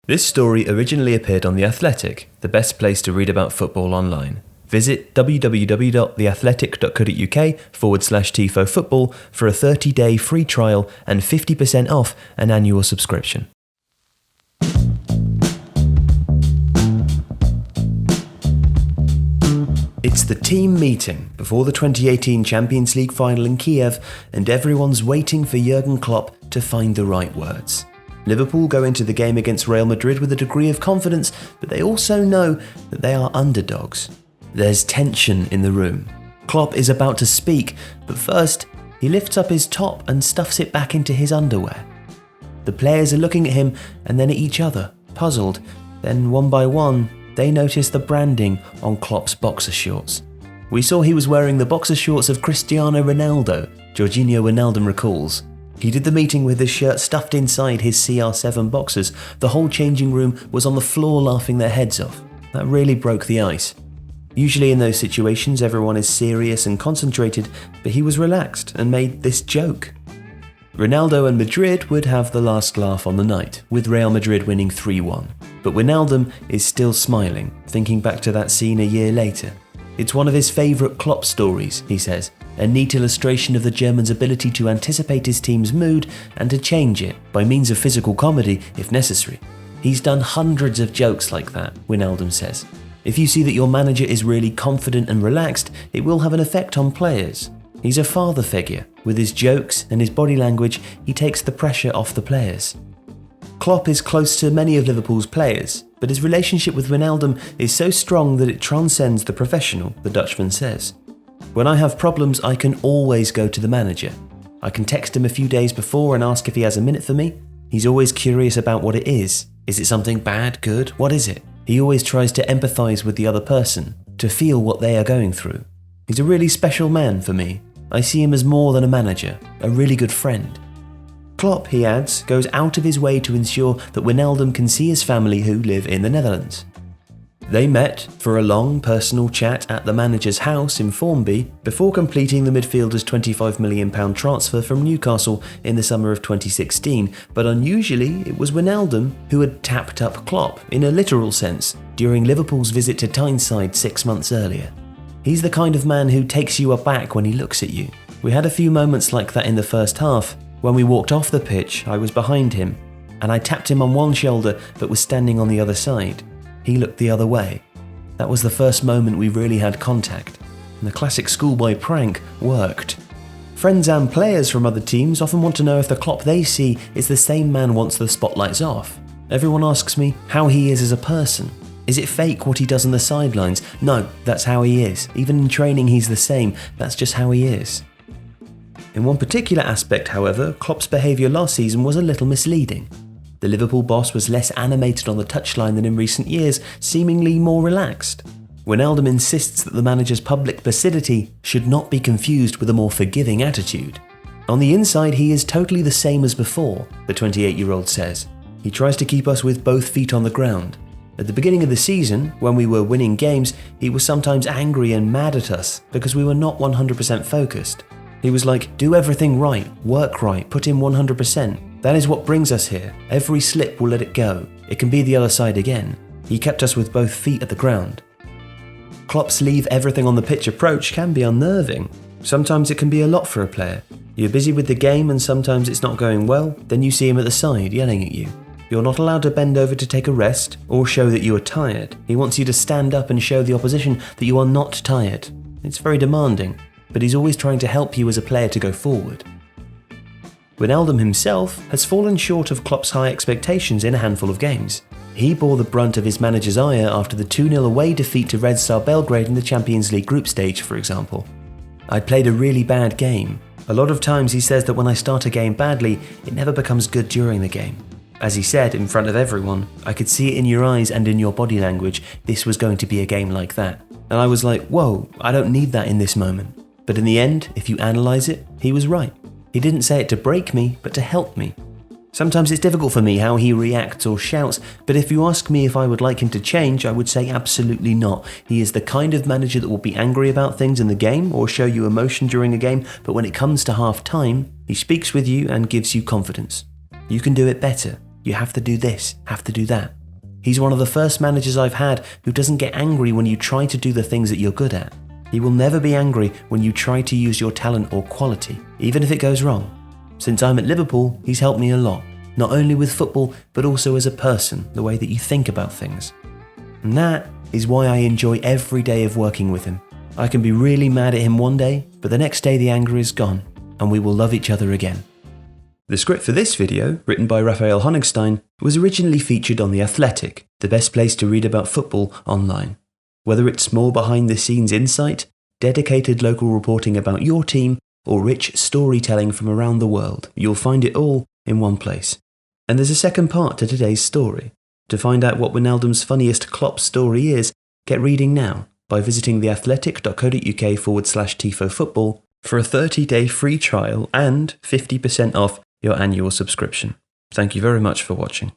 This story originally appeared on The Athletic, the best place to read about football online. Visit www.theathletic.co.uk/Tifo Football for a 30-day free trial and 50% off an annual subscription. It's the team meeting before the 2018 Champions League final in Kiev, and everyone's waiting for Jurgen Klopp to find the right words. Liverpool go into the game against Real Madrid with a degree of confidence, but they also know that they are underdogs. There's tension in the room. Klopp is about to speak, but first, he lifts up his top and stuffs it back into his underwear. The players are looking at him and then at each other, puzzled. Then, one by one, they notice the branding on Klopp's boxer shorts. We saw he was wearing the boxer shorts of Cristiano Ronaldo, Jorginho Wijnaldum recalls. He did the meeting with his shirt stuffed inside his CR7 boxers. The whole changing room was on the floor laughing their heads off. That really broke the ice. Usually in those situations everyone is serious and concentrated, but he was relaxed and made this joke. Ronaldo and Madrid would have the last laugh on the night, with Real Madrid winning 3-1. But Wijnaldum is still smiling, thinking back to that scene a year later. It's one of his favourite Klopp stories, he says, a neat illustration of the German's ability to anticipate his team's mood and to change it by means of physical comedy if necessary. He's done hundreds of jokes like that, Wijnaldum says. If you see that your manager is really confident and relaxed, it will have an effect on players. He's a father figure. With his jokes and his body language, he takes the pressure off the players. Klopp is close to many of Liverpool's players, but his relationship with Wijnaldum is so strong that it transcends the professional, the Dutchman says. When I have problems, I can always go to the manager. I can text him a few days before and ask if he has a minute for me. He's always curious about what it is. Is it something bad, good? What is it? He always tries to empathise with the other person, to feel what they are going through. He's a really special man for me. I see him as more than a manager, a really good friend. Klopp, he adds, goes out of his way to ensure that Wijnaldum can see his family who live in the Netherlands. They met for a long personal chat at the manager's house in Formby before completing the midfielder's £25 million transfer from Newcastle in the summer of 2016, but unusually it was Wijnaldum who had tapped up Klopp in a literal sense during Liverpool's visit to Tyneside 6 months earlier. He's the kind of man who takes you aback when he looks at you. We had a few moments like that in the first half. When we walked off the pitch, I was behind him, and I tapped him on one shoulder but was standing on the other side. He looked the other way. That was the first moment we really had contact, and the classic schoolboy prank worked. Friends and players from other teams often want to know if the Klopp they see is the same man once the spotlight's off. Everyone asks me how he is as a person. Is it fake what he does on the sidelines? No, that's how he is. Even in training he's the same, that's just how he is. In one particular aspect, however, Klopp's behaviour last season was a little misleading. The Liverpool boss was less animated on the touchline than in recent years, seemingly more relaxed. Wijnaldum insists that the manager's public placidity should not be confused with a more forgiving attitude. On the inside, he is totally the same as before, the 28-year-old says. He tries to keep us with both feet on the ground. At the beginning of the season, when we were winning games, he was sometimes angry and mad at us because we were not 100% focused. He was like, do everything right, work right, put in 100%. That is what brings us here. Every slip will let it go. It can be the other side again. He kept us with both feet at the ground. Klopp's leave everything on the pitch approach can be unnerving. Sometimes it can be a lot for a player. You're busy with the game and sometimes it's not going well, then you see him at the side yelling at you. You're not allowed to bend over to take a rest or show that you are tired. He wants you to stand up and show the opposition that you are not tired. It's very demanding, but he's always trying to help you as a player to go forward. Wijnaldum himself has fallen short of Klopp's high expectations in a handful of games. He bore the brunt of his manager's ire after the 2-0 away defeat to Red Star Belgrade in the Champions League group stage, for example. I played a really bad game. A lot of times he says that when I start a game badly, it never becomes good during the game. As he said in front of everyone, I could see it in your eyes and in your body language, this was going to be a game like that. And I was like, whoa, I don't need that in this moment. But in the end, if you analyse it, he was right. He didn't say it to break me, but to help me. Sometimes it's difficult for me how he reacts or shouts, but if you ask me if I would like him to change, I would say absolutely not. He is the kind of manager that will be angry about things in the game or show you emotion during a game, but when it comes to half time, he speaks with you and gives you confidence. You can do it better. You have to do this, have to do that. He's one of the first managers I've had who doesn't get angry when you try to do the things that you're good at. He will never be angry when you try to use your talent or quality, even if it goes wrong. Since I'm at Liverpool, he's helped me a lot, not only with football, but also as a person, the way that you think about things. And that is why I enjoy every day of working with him. I can be really mad at him one day, but the next day the anger is gone, and we will love each other again. The script for this video, written by Raphael Honigstein, was originally featured on The Athletic, the best place to read about football online. Whether it's more behind-the-scenes insight, dedicated local reporting about your team, or rich storytelling from around the world, you'll find it all in one place. And there's a second part to today's story. To find out what Wijnaldum's funniest Klopp story is, get reading now by visiting theathletic.co.uk/TIFOFootball for a 30-day free trial and 50% off your annual subscription. Thank you very much for watching.